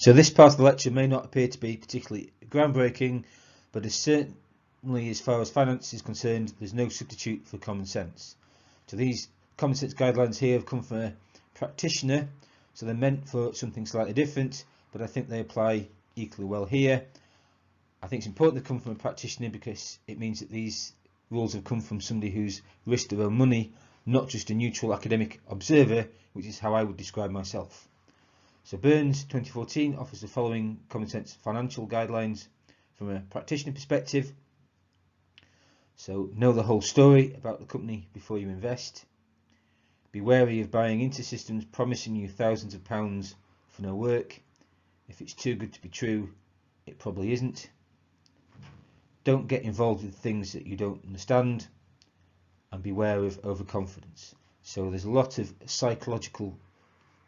So this part of the lecture may not appear to be particularly groundbreaking, but certainly as far as finance is concerned, there's no substitute for common sense. So these common sense guidelines here have come from a practitioner, so they're meant for something slightly different, but I think they apply equally well here. I think it's important to come from a practitioner because it means that these rules have come from somebody who's risked their own money, not just a neutral academic observer, which is how I would describe myself. So Burns 2014 offers the following common sense financial guidelines from a practitioner perspective. So know the whole story about the company before you invest. Be wary of buying into systems promising you thousands of pounds for no work. If it's too good to be true, it probably isn't. Don't get involved with things that you don't understand, and beware of overconfidence. So there's a lot of psychological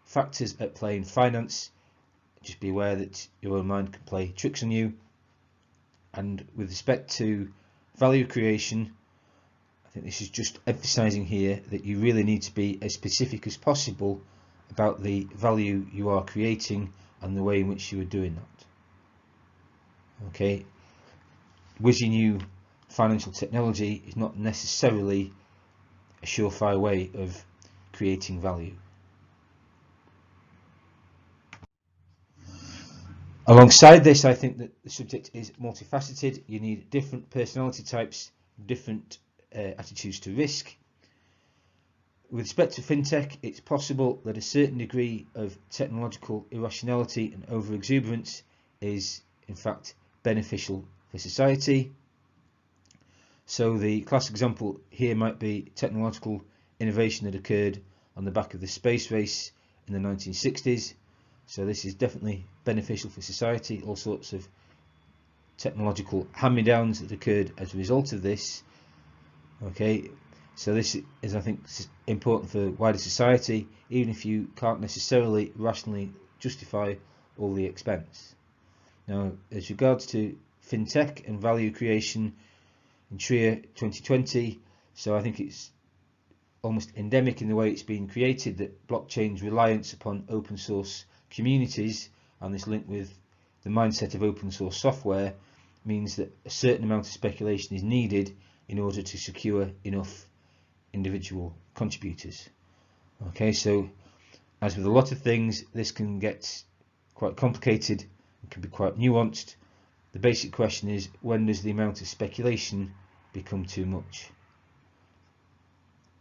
factors at play in finance. Just be aware that your own mind can play tricks on you. And with respect to value creation, I think this is just emphasizing here that you really need to be as specific as possible about the value you are creating and the way in which you are doing that. Okay, whizzing new financial technology is not necessarily a surefire way of creating value. Alongside this, I think that the subject is multifaceted. You need different personality types, different attitudes to risk. With respect to fintech, it's possible that a certain degree of technological irrationality and over-exuberance is in fact beneficial for society. So the classic example here might be technological innovation that occurred on the back of the space race in the 1960s. So this is definitely beneficial for society. All sorts of technological hand-me-downs that occurred as a result of this. Okay, so this is, I think, important for wider society, even if you can't necessarily rationally justify all the expense. Now, as regards to fintech and value creation in TRIA 2020, so I think it's almost endemic in the way it's been created that blockchain's reliance upon open source communities and this link with the mindset of open source software means that a certain amount of speculation is needed in order to secure enough individual contributors. Okay, so as with a lot of things, this can get quite complicated and can be quite nuanced. The basic question is, when does the amount of speculation become too much?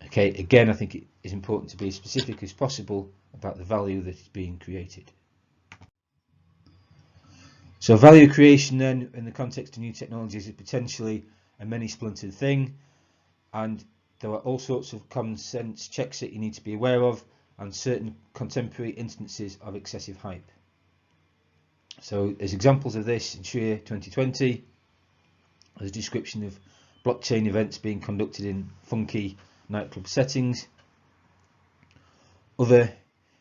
Okay, again, I think it is important to be as specific as possible about the value that is being created. So value creation then, in the context of new technologies, is potentially a many-splintered thing, and there are all sorts of common sense checks that you need to be aware of, and certain contemporary instances of excessive hype. So as examples of this, in TRIA 2020, there's a description of blockchain events being conducted in funky nightclub settings. Other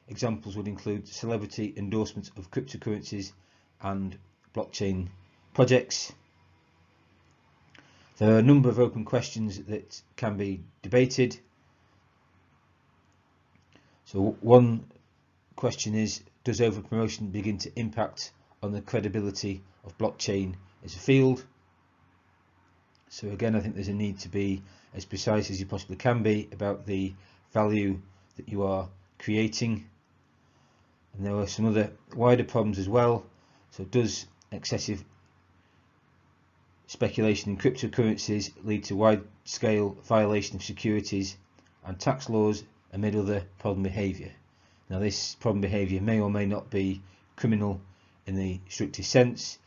examples would include celebrity endorsements of cryptocurrencies and blockchain projects. There are a number of open questions that can be debated. So one question is, does overpromotion begin to impact on the credibility of blockchain as a field? So again, I think there's a need to be as precise as you possibly can be about the value that you are creating. And there are some other wider problems as well. So does excessive speculation in cryptocurrencies lead to wide-scale violation of securities and tax laws amid other problem behaviour? Now this problem behaviour may or may not be criminal in the strictest sense,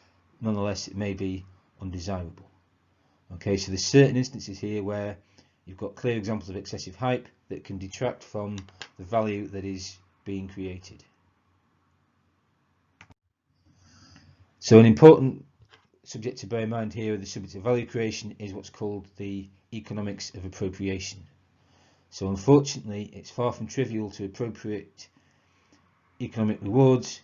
nonetheless it may be undesirable. Okay, so there's certain instances here where you've got clear examples of excessive hype that can detract from the value that is being created. So an important subject to bear in mind here, the subject of value creation, is what's called the economics of appropriation. So unfortunately, it's far from trivial to appropriate economic rewards,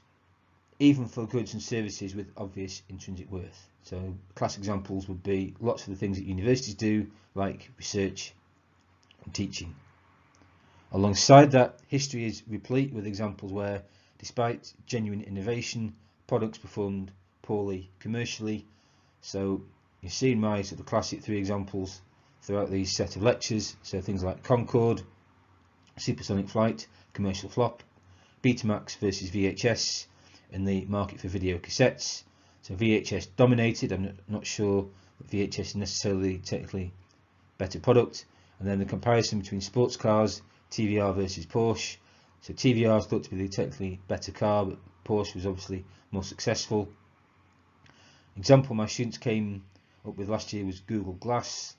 even for goods and services with obvious intrinsic worth. So class examples would be lots of the things that universities do, like research and teaching. Alongside that, history is replete with examples where, despite genuine innovation, products performed poorly commercially. So you've seen my sort of classic 3 examples throughout these set of lectures. So things like Concorde, supersonic flight, commercial flop, Betamax versus VHS in the market for video cassettes. So VHS dominated. I'm not sure that VHS is necessarily technically better product. And then the comparison between sports cars, TVR versus Porsche. So TVR is thought to be the technically better car, but Porsche was obviously more successful. Example my students came up with last year was Google Glass.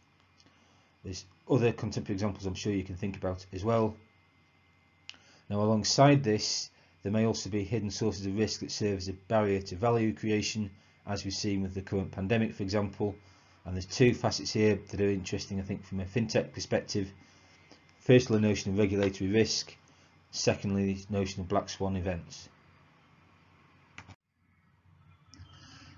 There's other contemporary examples I'm sure you can think about as well. Now alongside this, there may also be hidden sources of risk that serve as a barrier to value creation, as we've seen with the current pandemic, for example. And there's 2 facets here that are interesting, I think, from a fintech perspective. Firstly, the notion of regulatory risk. Secondly, the notion of black swan events.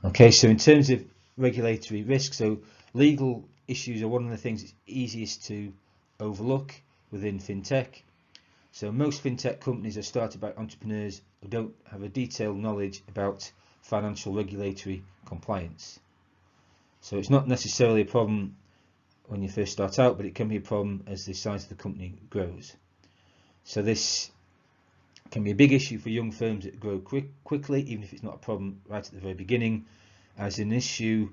Okay, so in terms of regulatory risk, so legal issues are one of the things that's easiest to overlook within fintech. So most fintech companies are started by entrepreneurs who don't have a detailed knowledge about financial regulatory compliance. So it's not necessarily a problem when you first start out, but it can be a problem as the size of the company grows. So this can be a big issue for young firms that grow quickly, even if it's not a problem right at the very beginning. As an issue,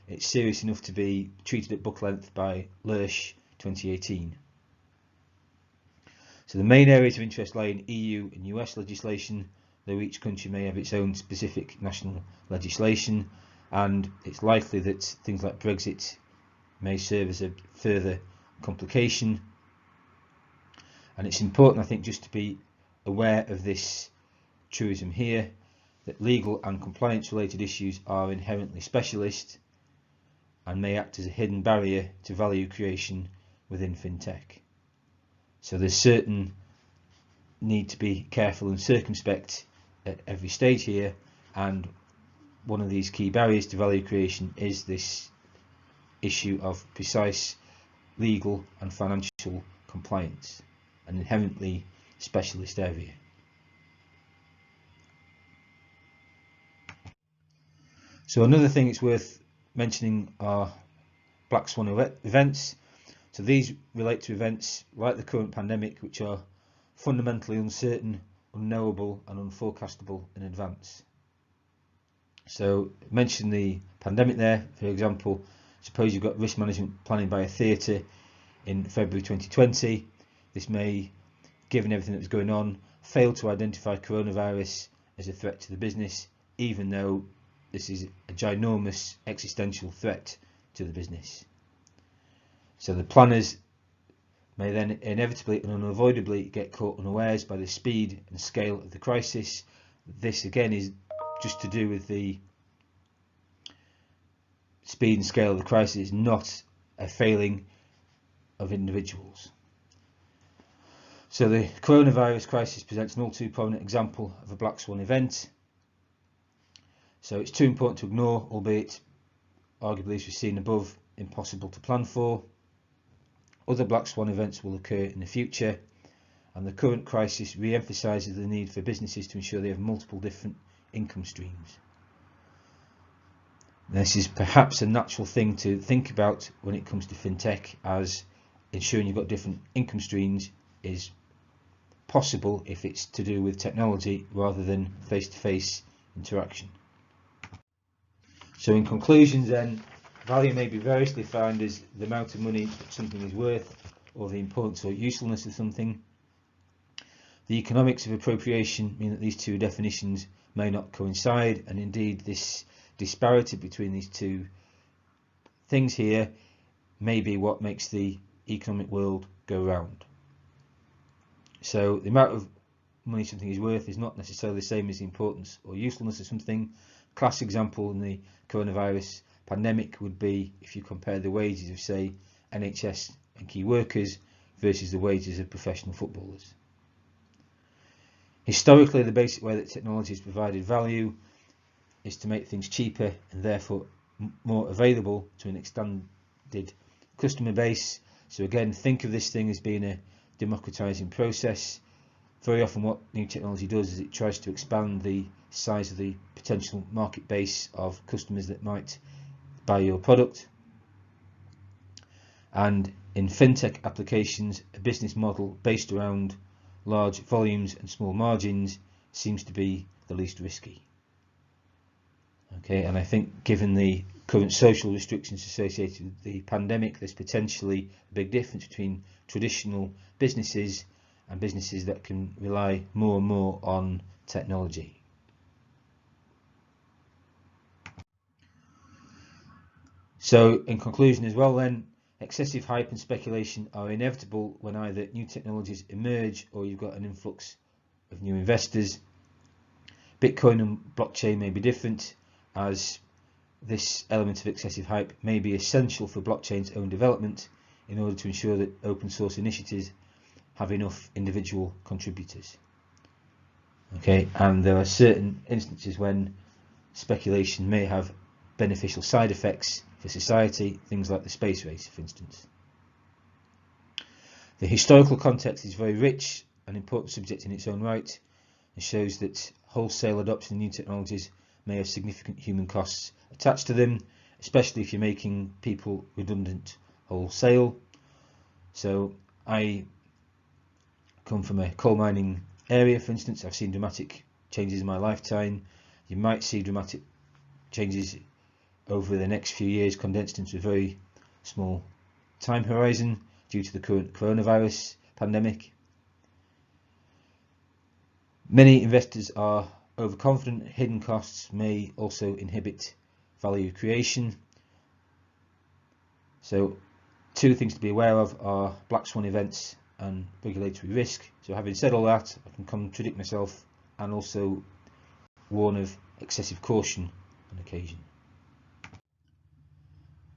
it's serious enough to be treated at book length by Lurch 2018. So the main areas of interest lie in EU and US legislation, though each country may have its own specific national legislation, and it's likely that things like Brexit may serve as a further complication. And it's important, I think, just to be aware of this truism here, that legal and compliance related issues are inherently specialist and may act as a hidden barrier to value creation within fintech. So there's certain need to be careful and circumspect at every stage here, and one of these key barriers to value creation is this issue of precise legal and financial compliance, an inherently specialist area. So another thing it's worth mentioning are black swan events. So these relate to events like the current pandemic, which are fundamentally uncertain, unknowable and unforecastable in advance. So mention the pandemic there, for example. Suppose you've got risk management planning by a theatre in February 2020. This may, given everything that was going on, fail to identify coronavirus as a threat to the business, even though this is a ginormous existential threat to the business. So the planners may then inevitably and unavoidably get caught unawares by the speed and scale of the crisis. This again is just to do with the speed and scale of the crisis, not a failing of individuals. So the coronavirus crisis presents an all too prominent example of a black swan event. So it's too important to ignore, albeit arguably, as we've seen above, impossible to plan for. Other black swan events will occur in the future, and the current crisis re-emphasises the need for businesses to ensure they have multiple different income streams. This is perhaps a natural thing to think about when it comes to fintech, as ensuring you've got different income streams is possible if it's to do with technology rather than face-to-face interaction. So in conclusion then, value may be variously defined as the amount of money that something is worth, or the importance or usefulness of something. The economics of appropriation mean that these 2 definitions may not coincide, and indeed this disparity between these 2 things here may be what makes the economic world go round. So the amount of money something is worth is not necessarily the same as the importance or usefulness of something. Classic example in the coronavirus pandemic would be if you compare the wages of, say, NHS and key workers versus the wages of professional footballers. Historically, the basic way that technology has provided value is to make things cheaper and therefore more available to an extended customer base. So again, think of this thing as being a democratizing process, very often what new technology does is it tries to expand the size of the potential market base of customers that might buy your product. And in fintech applications, a business model based around large volumes and small margins seems to be the least risky. Okay, and I think given the current social restrictions associated with the pandemic, there's potentially a big difference between traditional businesses and businesses that can rely more and more on technology. So in conclusion as well then, excessive hype and speculation are inevitable when either new technologies emerge or you've got an influx of new investors. Bitcoin and blockchain may be different, as this element of excessive hype may be essential for blockchain's own development in order to ensure that open source initiatives have enough individual contributors. Okay, and there are certain instances when speculation may have beneficial side effects for society, things like the space race, for instance. The historical context is very rich, an important subject in its own right, and shows that wholesale adoption of new technologies may have significant human costs attached to them, especially if you're making people redundant wholesale. So I come from a coal mining area, for instance. I've seen dramatic changes in my lifetime. You might see dramatic changes over the next few years condensed into a very small time horizon due to the current coronavirus pandemic. Many investors are overconfident. Hidden costs may also inhibit value creation. So two things to be aware of are black swan events and regulatory risk. So having said all that, I can contradict myself and also warn of excessive caution on occasion.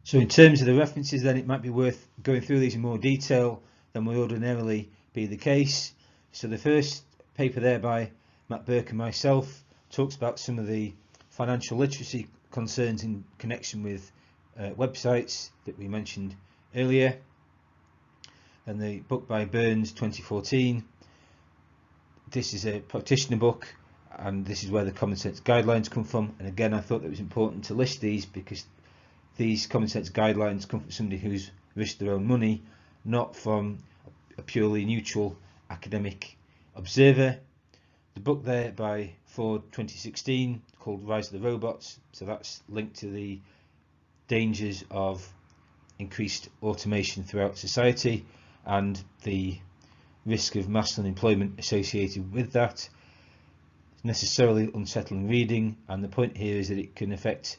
So in terms of the references then, it might be worth going through these in more detail than would ordinarily be the case. So the first paper there by Matt Burke and myself talks about some of the financial literacy concerns in connection with websites that we mentioned earlier. And the book by Burns, 2014. This is a practitioner book, and this is where the common sense guidelines come from. And again, I thought it was important to list these because these common sense guidelines come from somebody who's risked their own money, not from a purely neutral academic observer. The book there by Ford, 2016, called Rise of the Robots. So that's linked to the dangers of increased automation throughout society and the risk of mass unemployment associated with that. It's necessarily unsettling reading, and the point here is that it can affect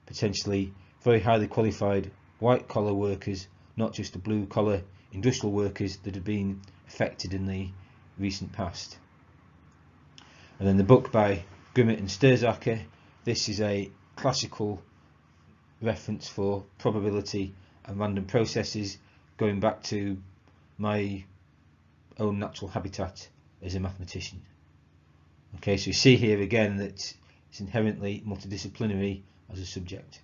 potentially very highly qualified white collar workers, not just the blue collar industrial workers that have been affected in the recent past. And then the book by Grimmett and Sturzaker. This is a classical reference for probability and random processes, going back to my own natural habitat as a mathematician. Okay, so you see here again that it's inherently multidisciplinary as a subject.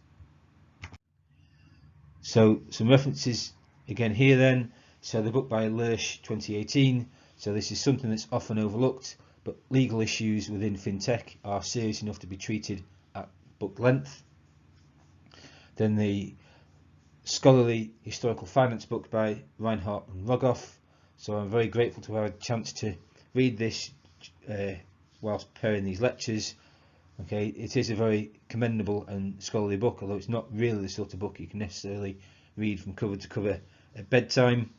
So some references again here then. So the book by Lersch, 2018. So this is something that's often overlooked, but legal issues within fintech are serious enough to be treated at book length. Then the scholarly historical finance book by Reinhardt and Rogoff. So I'm very grateful to have had a chance to read this whilst preparing these lectures. Okay, it is a very commendable and scholarly book, although it's not really the sort of book you can necessarily read from cover to cover at bedtime.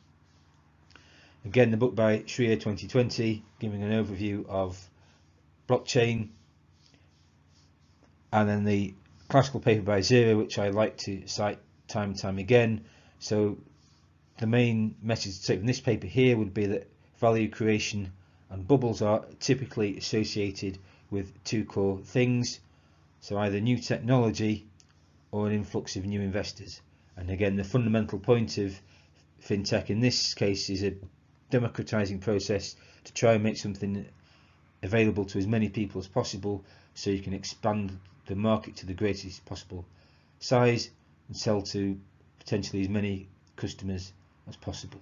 Again, the book by Schreier, 2020, giving an overview of blockchain. And then the classical paper by Zero, which I like to cite time and time again. So the main message to take from this paper here would be that value creation and bubbles are typically associated with two core things. So either new technology or an influx of new investors. And again, the fundamental point of fintech in this case is a democratizing process to try and make something available to as many people as possible, so you can expand the market to the greatest possible size and sell to potentially as many customers as possible.